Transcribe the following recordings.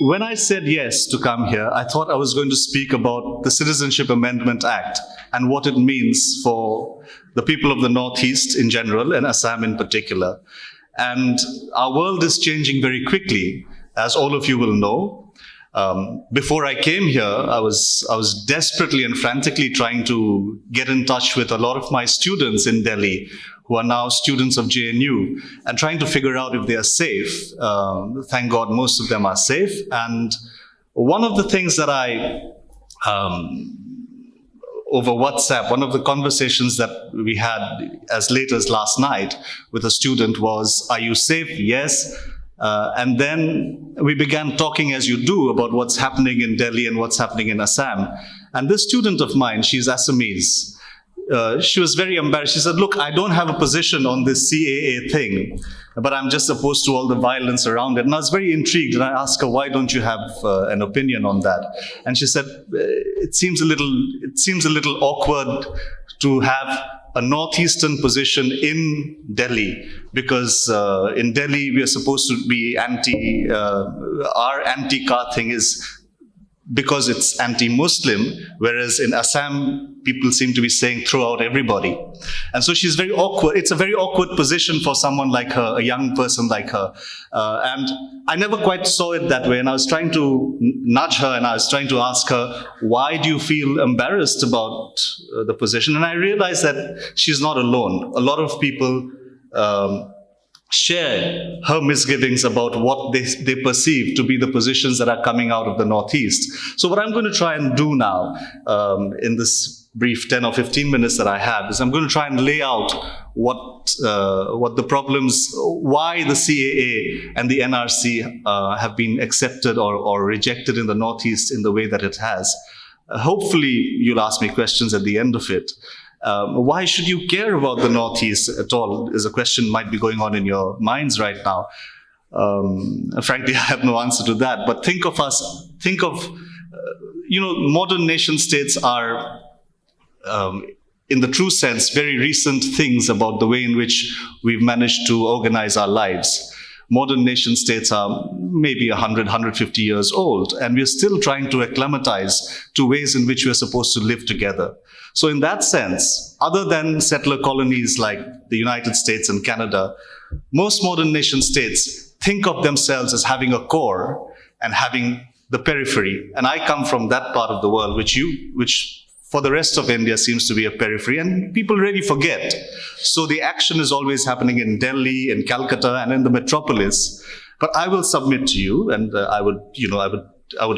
when I said yes to come here, I thought I was going to speak about the Citizenship Amendment Act and what it means for the people of the Northeast in general and Assam in particular. And our world is changing very quickly, as all of you will know. Before I came here, I was desperately and frantically trying to get in touch with a lot of my students in Delhi who are now students of JNU and trying to figure out if they are safe. Thank God most of them are safe. And one of the things that over WhatsApp, one of the conversations that we had as late as last night with a student was, "Are you safe?" "Yes." And then we began talking, as you do, about what's happening in Delhi and what's happening in Assam. And this student of mine, she's Assamese, she was very embarrassed. She said, "Look, I don't have a position on this CAA thing, but I'm just opposed to all the violence around it." And I was very intrigued, and I asked her, "Why don't you have an opinion on that?" And she said, it seems a little awkward to have a northeastern position in Delhi, because in Delhi we are supposed to be our anti-car thing is because it's anti-Muslim, whereas in Assam, people seem to be saying throw out everybody. And so she's very awkward. It's a very awkward position for someone like her, a young person like her. And I never quite saw it that way. And I was trying to nudge her and I was trying to ask her, why do you feel embarrassed about the position? And I realized that she's not alone. A lot of people share her misgivings about what they perceive to be the positions that are coming out of the Northeast. So what I'm going to try and do now in this brief 10 or 15 minutes that I have is I'm going to try and lay out what the problems, why the CAA and the NRC have been accepted or rejected in the Northeast in the way that it has. Hopefully you'll ask me questions at the end of it. Why should you care about the Northeast at all is a question might be going on in your minds right now. Frankly, I have no answer to that. But think of modern nation states are, in the true sense, very recent things about the way in which we've managed to organize our lives. Modern nation states are maybe 100, 150 years old, and we're still trying to acclimatize to ways in which we're supposed to live together. So in that sense, other than settler colonies like the United States and Canada, most modern nation states think of themselves as having a core and having the periphery. And I come from that part of the world, which for the rest of India seems to be a periphery, and people really forget. So the action is always happening in Delhi, in Calcutta, and in the metropolis. But I will submit to you, and I would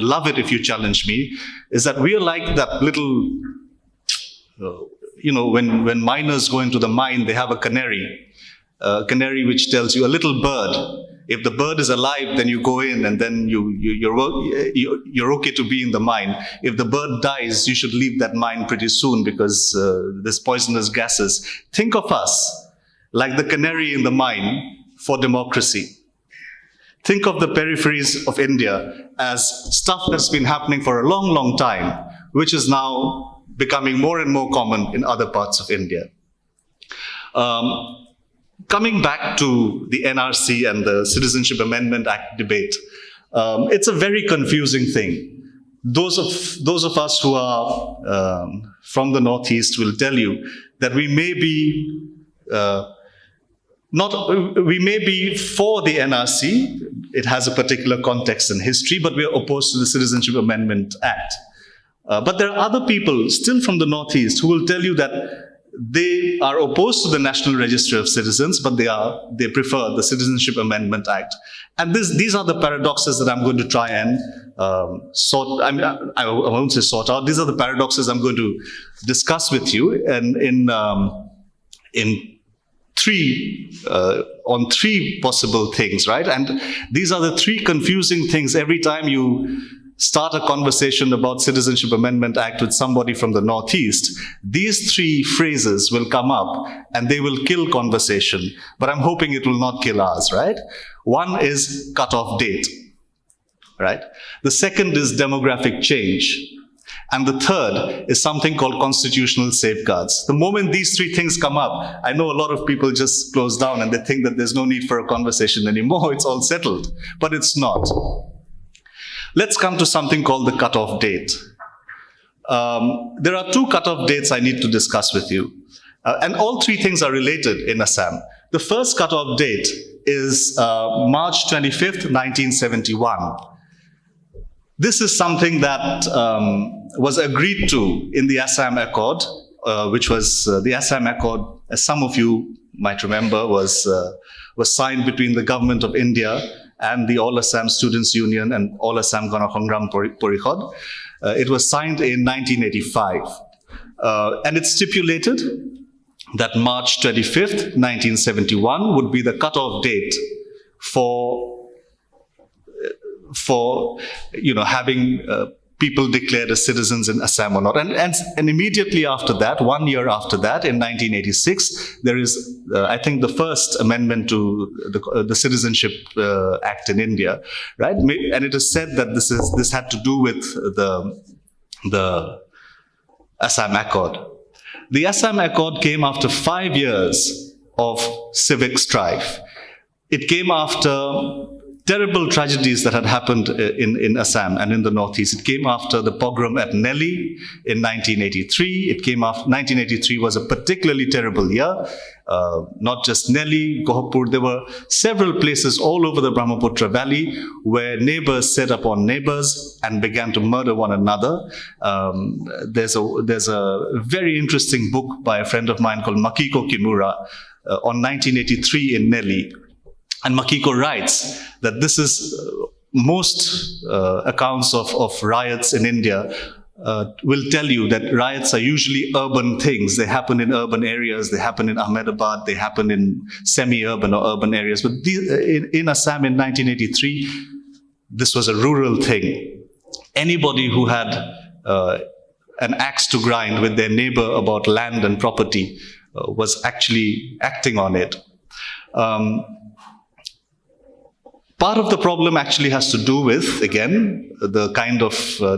love it if you challenge me, is that we are like that little, when miners go into the mine, they have a canary which tells you, a little bird. If the bird is alive, then you go in and then you're okay to be in the mine. If the bird dies, you should leave that mine pretty soon because there's poisonous gases. Think of us like the canary in the mine for democracy. Think of the peripheries of India as stuff that's been happening for a long, long time, which is now becoming more and more common in other parts of India. Coming back to the NRC and the Citizenship Amendment Act debate, it's a very confusing thing. Those of us who are from the Northeast will tell you that we may be for the NRC. It has a particular context and history, but we are opposed to the Citizenship Amendment Act. But there are other people still from the Northeast who will tell you that they are opposed to the National Register of Citizens, but they prefer the Citizenship Amendment Act. And these are the paradoxes that I'm going to try and I won't say sort out. These are the paradoxes I'm going to discuss with you, and on three possible things, right? And these are the three confusing things every time you start a conversation about Citizenship Amendment Act with somebody from the Northeast. These three phrases will come up and they will kill conversation, but I'm hoping it will not kill ours, right? One is cutoff date, right? The second is demographic change. And the third is something called constitutional safeguards. The moment these three things come up, I know a lot of people just close down and they think that there's no need for a conversation anymore. It's all settled, but it's not. Let's come to something called the cutoff date. There are two cutoff dates I need to discuss with you. And all three things are related in Assam. The first cutoff date is March 25th, 1971. This is something that was agreed to in the Assam Accord, which was the Assam Accord, as some of you might remember, was signed between the government of India and the All Assam Students Union and All Assam Ganasangram Parikhad. It was signed in 1985. And it stipulated that March 25th, 1971 would be the cutoff date for having people declared as citizens in Assam or not. And immediately after that, 1 year after that, in 1986, there is, I think, the first amendment to the Citizenship Act in India, right? And it is said that this had to do with the Assam Accord. The Assam Accord came after 5 years of civic strife. It came after terrible tragedies that had happened in Assam and in the northeast. It came after the pogrom at Nellie in 1983. 1983 was a particularly terrible year. Not just Nellie, Gohapur, there were several places all over the Brahmaputra Valley where neighbors set upon neighbors and began to murder one another. There's a very interesting book by a friend of mine called Makiko Kimura on 1983 in Nellie. And Makiko writes that this is most accounts of riots in India will tell you that riots are usually urban things. They happen in urban areas. They happen in Ahmedabad. They happen in semi-urban or urban areas. But in Assam in 1983, this was a rural thing. Anybody who had an axe to grind with their neighbor about land and property was actually acting on it. Part of the problem actually has to do with, again, the kind of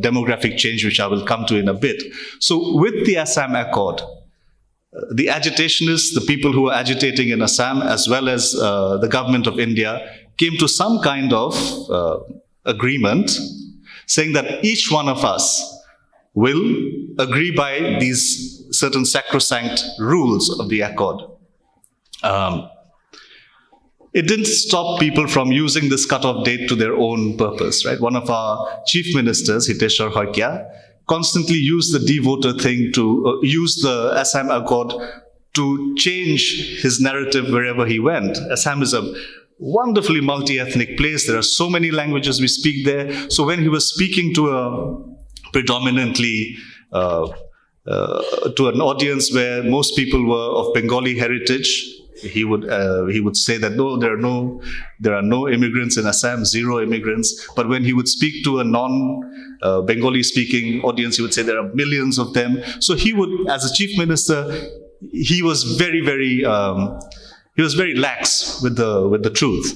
demographic change which I will come to in a bit. So with the Assam Accord, the agitationists, the people who were agitating in Assam, as well as the government of India, came to some kind of agreement saying that each one of us will agree by these certain sacrosanct rules of the Accord. It didn't stop people from using this cutoff date to their own purpose, right? One of our chief ministers, Hiteshwar Hoikya, constantly used the de-voter thing to use the Assam Accord to change his narrative wherever he went. Assam is a wonderfully multi-ethnic place. There are so many languages we speak there. So when he was speaking to a predominantly to an audience where most people were of Bengali heritage, he would say that no, there are no immigrants in Assam, zero immigrants. But when he would speak to a non-Bengali speaking audience, he would say there are millions of them. So he would, as a chief minister, he was very lax with the truth.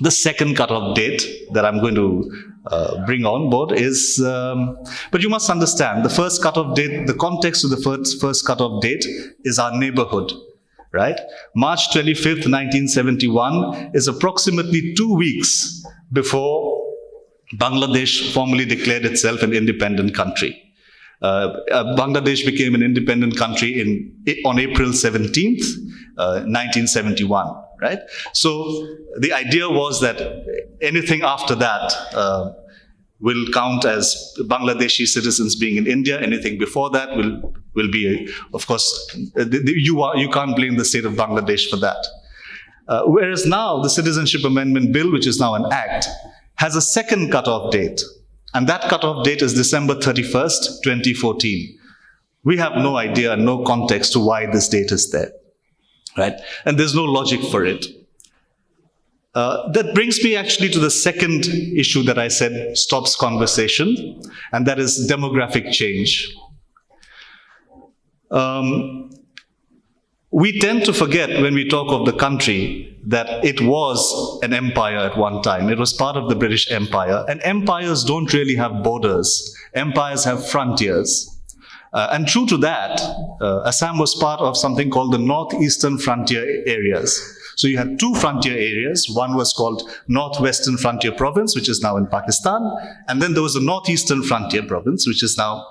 The second cutoff date that I'm going to bring on board is, but you must understand, the first cutoff date, the context of the first cutoff date is our neighborhood. Right? March 25th, 1971 is approximately 2 weeks before Bangladesh formally declared itself an independent country. Bangladesh became an independent country on April 17th, 1971. Right? So the idea was that anything after that will count as Bangladeshi citizens being in India. Anything before that will be, of course, you can't blame the state of Bangladesh for that. Whereas now the Citizenship Amendment Bill, which is now an act, has a second cutoff date. And that cutoff date is December 31st, 2014. We have no idea, no context to why this date is there. Right? And there's no logic for it. That brings me actually to the second issue that I said stops conversation, and that is demographic change. We tend to forget when we talk of the country that it was an empire at one time. It was part of the British Empire, and empires don't really have borders. Empires have frontiers. And true to that, Assam was part of something called the Northeastern Frontier Areas. So you had two frontier areas. One was called Northwestern Frontier Province, which is now in Pakistan, and then there was the Northeastern Frontier Province, which is now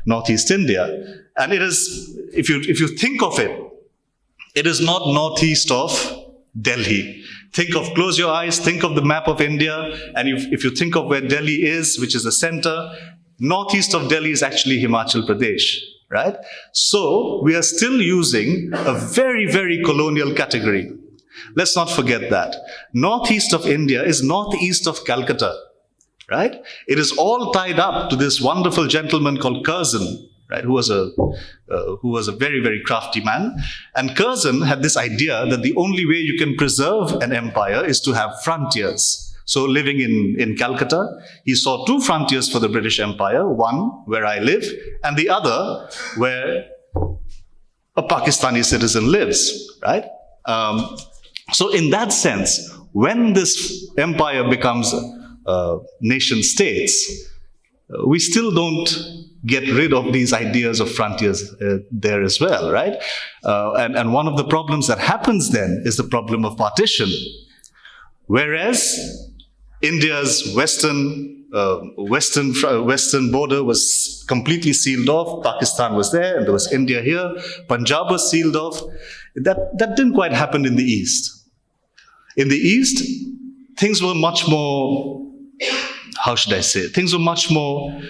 Northeast India. And it is, if you think of it, it is not northeast of Delhi. Close your eyes, think of the map of India, and if you think of where Delhi is, which is the center, northeast of Delhi is actually Himachal Pradesh, right? So we are still using a very, very colonial category. Let's not forget that. Northeast of India is northeast of Calcutta, right? It is all tied up to this wonderful gentleman called Curzon, right? Who was a very, very crafty man. And Curzon had this idea that the only way you can preserve an empire is to have frontiers. So living in Calcutta, he saw two frontiers for the British Empire, one where I live, and the other where a Pakistani citizen lives, right? So in that sense, when this empire becomes nation states, we still don't get rid of these ideas of frontiers there as well, right? And one of the problems that happens then is the problem of partition. Whereas India's western border was completely sealed off. Pakistan was there, and there was India here. Punjab was sealed off. That didn't quite happen in the East. In the East, things were much more, how should I say, things were much more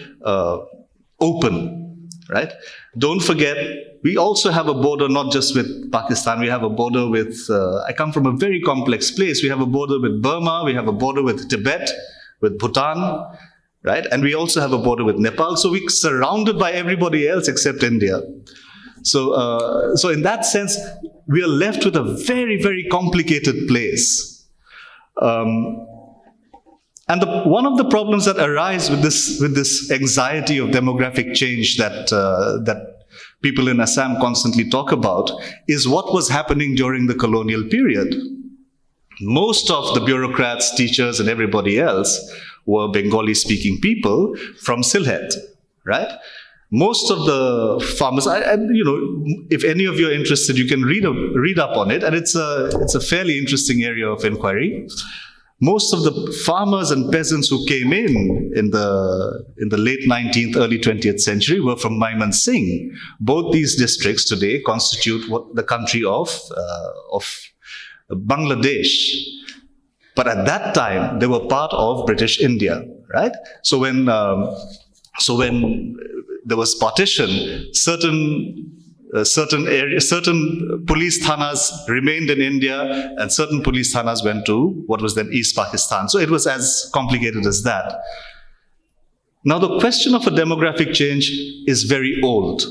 open, right? Don't forget, we also have a border not just with Pakistan, we have a border with, I come from a very complex place. We have a border with Burma, we have a border with Tibet, with Bhutan, right? And we also have a border with Nepal. So we're surrounded by everybody else except India. So in that sense, we are left with a very, very complicated place. And one of the problems that arise with this anxiety of demographic change that people in Assam constantly talk about is what was happening during the colonial period. Most of the bureaucrats, teachers, and everybody else were Bengali-speaking people from Sylhet, right? Most of the farmers, if any of you are interested, you can read up on it, and it's a fairly interesting area of inquiry. Most of the farmers and peasants who came in the late 19th, early 20th century were from Mymensingh. Both these districts today constitute the country of Bangladesh. But at that time, they were part of British India, right? So when there was partition, certain police thanas remained in India, and certain police thanas went to what was then East Pakistan. So it was as complicated as that. Now, the question of a demographic change is very old.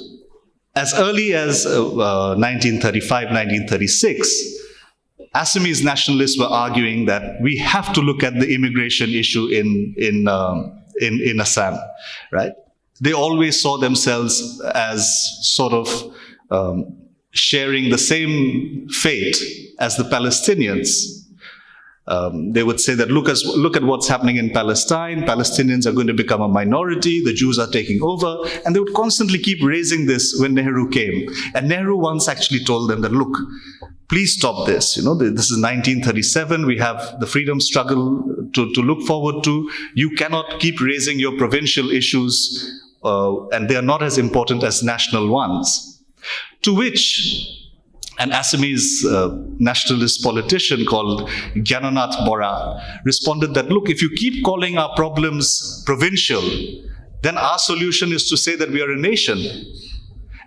As early as 1935, 1936, Assamese nationalists were arguing that we have to look at the immigration issue in Assam, right? They always saw themselves as sort of sharing the same fate as the Palestinians. They would say that look at what's happening in Palestine. Palestinians are going to become a minority. The Jews are taking over. And they would constantly keep raising this when Nehru came. And Nehru once actually told them that, look, please stop this. This is 1937. We have the freedom struggle to look forward to. You cannot keep raising your provincial issues, and they are not as important as national ones. To which an Assamese nationalist politician called Gyananath Bora responded that, look, if you keep calling our problems provincial, then our solution is to say that we are a nation.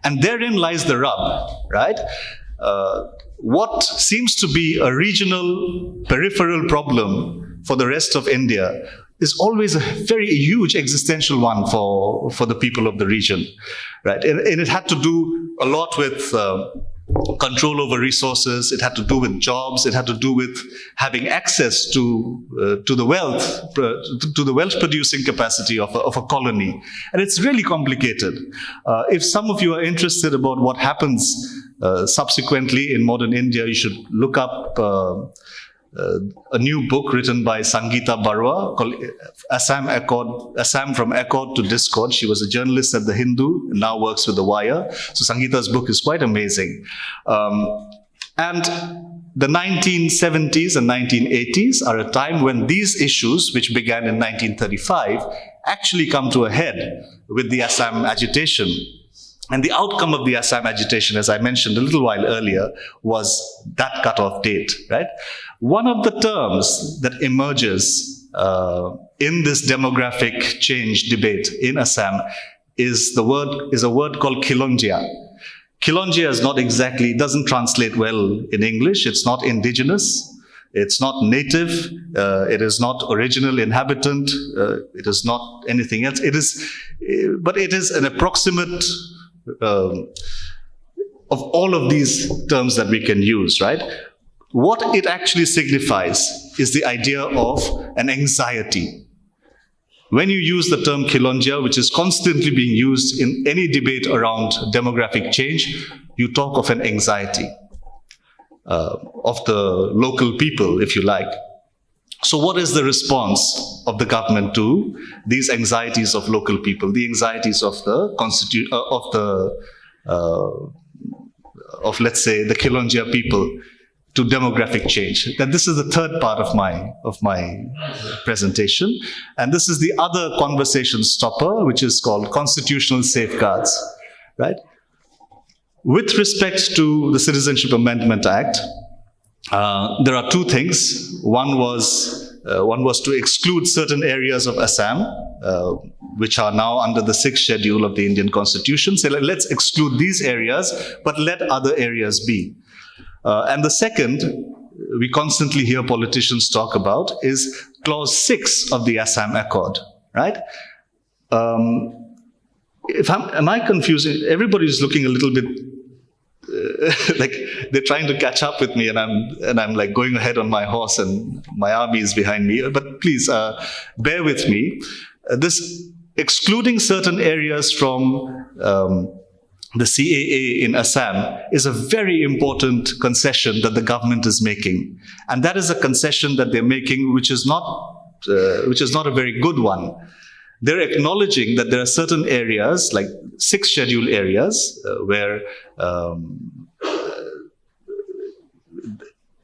And therein lies the rub, right? What seems to be a regional, peripheral problem for the rest of India is always a very huge existential one for the people of the region, right? And it had to do a lot with control over resources. It had to do with jobs. It had to do with having access to the wealth producing capacity of a colony. And it's really complicated. If some of you are interested about what happens subsequently in modern India, you should look up a new book written by Sangeeta Barua called Assam from Accord to Discord. She was a journalist at The Hindu and now works with The Wire. So Sangeeta's book is quite amazing. And The 1970s and 1980s are a time when these issues, which began in 1935, actually come to a head with the Assam agitation. And the outcome of the Assam agitation, as I mentioned a little while earlier, was that cutoff date, right? One of the terms that emerges in this demographic change debate in Assam is a word called Kilonjia. Kilonjia is not exactly, doesn't translate well in English. It's not indigenous. It's not native. It is not original inhabitant. It is not anything else. But it is an approximate of all of these terms that we can use, right? What it actually signifies is the idea of an anxiety. When you use the term Kilonjia, which is constantly being used in any debate around demographic change, you talk of an anxiety of the local people, if you like. So what is the response of the government to these anxieties of local people, the anxieties of let's say, the Kilonjia people to demographic change? That this is the third part of my presentation. And this is the other conversation stopper, which is called constitutional safeguards, right? With respect to the Citizenship Amendment Act, there are two things. One was to exclude certain areas of Assam, which are now under the 6th schedule of the Indian Constitution. So let's exclude these areas, but let other areas be. And the second, we constantly hear politicians talk about, is Clause 6 of the Assam Accord, right? Am I confusing? Everybody's looking a little bit like they're trying to catch up with me, and I'm like going ahead on my horse, and my army is behind me. But please bear with me. This excluding certain areas from the CAA in Assam is a very important concession that the government is making, and that is a concession that they're making, which is not a very good one. They're acknowledging that there are certain areas, like 6 schedule areas, where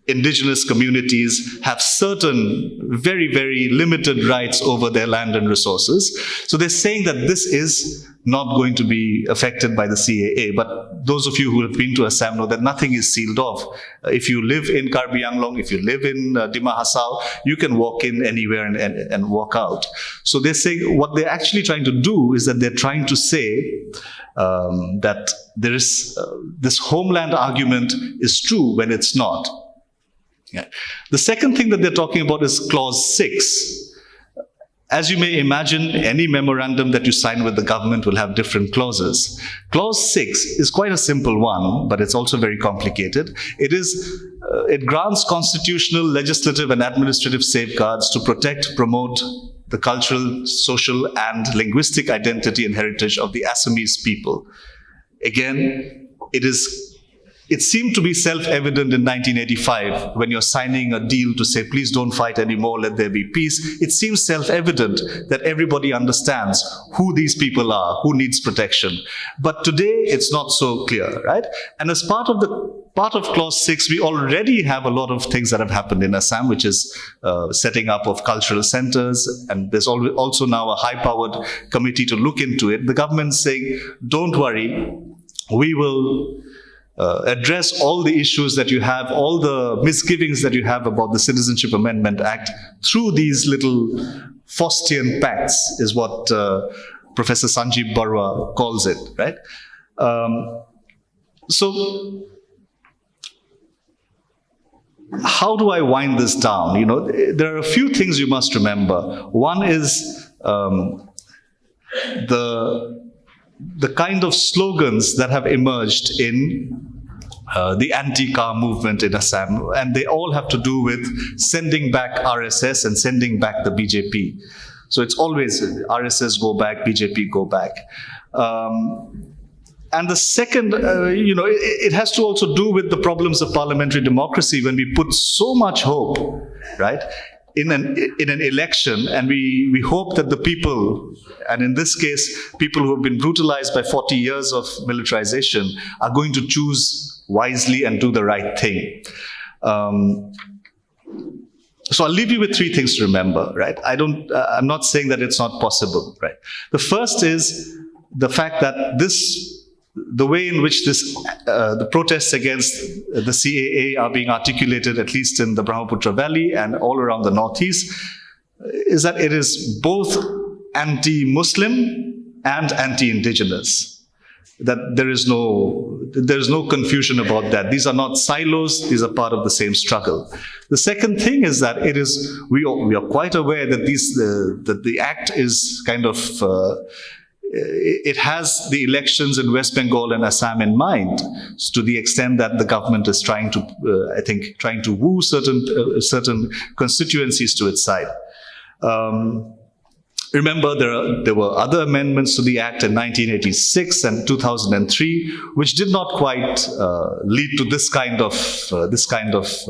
indigenous communities have certain very, very limited rights over their land and resources. So they're saying that this is not going to be affected by the CAA. But those of you who have been to Assam know that nothing is sealed off. If you live in Karbi Anglong, if you live in Dima Hasao, you can walk in anywhere and walk out. So they're saying what they're actually trying to do is that they're trying to say that there is this homeland argument is true when it's not. Yeah. The second thing that they're talking about is Clause 6. As you may imagine, any memorandum that you sign with the government will have different clauses. Clause 6 is quite a simple one, but it's also very complicated. It grants constitutional, legislative, and administrative safeguards to protect, promote the cultural, social, and linguistic identity and heritage of the Assamese people. Again, it seemed to be self-evident in 1985 when you're signing a deal to say, please don't fight anymore, let there be peace. It seems self-evident that everybody understands who these people are, who needs protection. But today, it's not so clear, right? And as part of Clause 6, we already have a lot of things that have happened in Assam, which is setting up of cultural centers, and there's also now a high-powered committee to look into it. The government's saying, don't worry, we will address all the issues that you have, all the misgivings that you have about the Citizenship Amendment Act through these little Faustian pacts, is what Professor Sanjeev Barua calls it, right? So how do I wind this down? You know, there are a few things you must remember. One is the kind of slogans that have emerged in the anti-car movement in Assam, and they all have to do with sending back RSS and sending back the BJP. So it's always RSS go back, BJP go back. And the second, it has to also do with the problems of parliamentary democracy when we put so much hope, right, in an election, and we hope that the people, and in this case, people who have been brutalized by 40 years of militarization, are going to choose wisely and do the right thing. So I'll leave you with three things to remember, right? I'm not saying that it's not possible, right? The first is the fact that the way in which the protests against the CAA are being articulated, at least in the Brahmaputra Valley and all around the Northeast, is that it is both anti-Muslim and anti-indigenous. That there is no confusion about that. These are not silos, these are part of the same struggle. The second thing is that we are quite aware that that the act is kind of, it has the elections in West Bengal and Assam in mind, to the extent that the government is trying to woo certain constituencies to its side. Remember, there were other amendments to the Act in 1986 and 2003, which did not quite lead to this kind of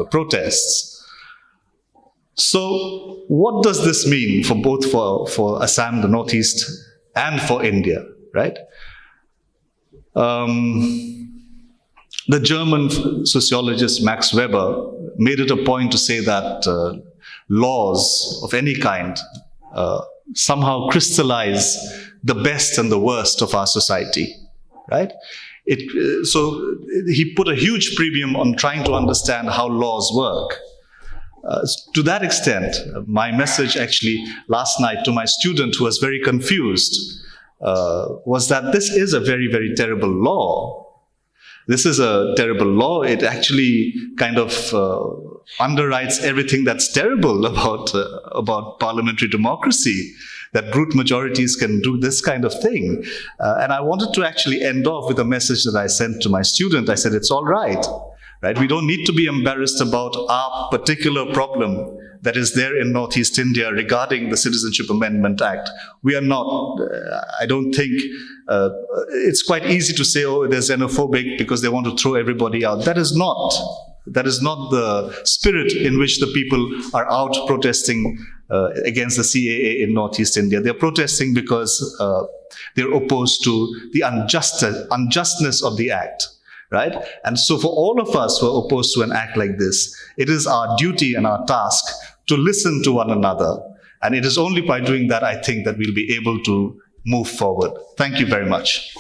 protests. So, what does this mean for both for Assam, the Northeast, and for India? Right? The German sociologist Max Weber made it a point to say that laws of any kind somehow crystallize the best and the worst of our society, right? So he put a huge premium on trying to understand how laws work. To that extent, my message actually last night to my student, who was very confused, was that this is a very, very terrible law. This is a terrible law. It actually kind of underwrites everything that's terrible about parliamentary democracy, that brute majorities can do this kind of thing. And I wanted to actually end off with a message that I sent to my student. I said, it's all right? We don't need to be embarrassed about our particular problem that is there in Northeast India regarding the Citizenship Amendment Act. We are not, I don't think, it's quite easy to say, oh, they're xenophobic because they want to throw everybody out. That is not the spirit in which the people are out protesting against the CAA in Northeast India. They're protesting because they're opposed to the unjustness of the act. Right? And so for all of us who are opposed to an act like this, it is our duty and our task to listen to one another. And it is only by doing that, I think, that we'll be able to move forward. Thank you very much.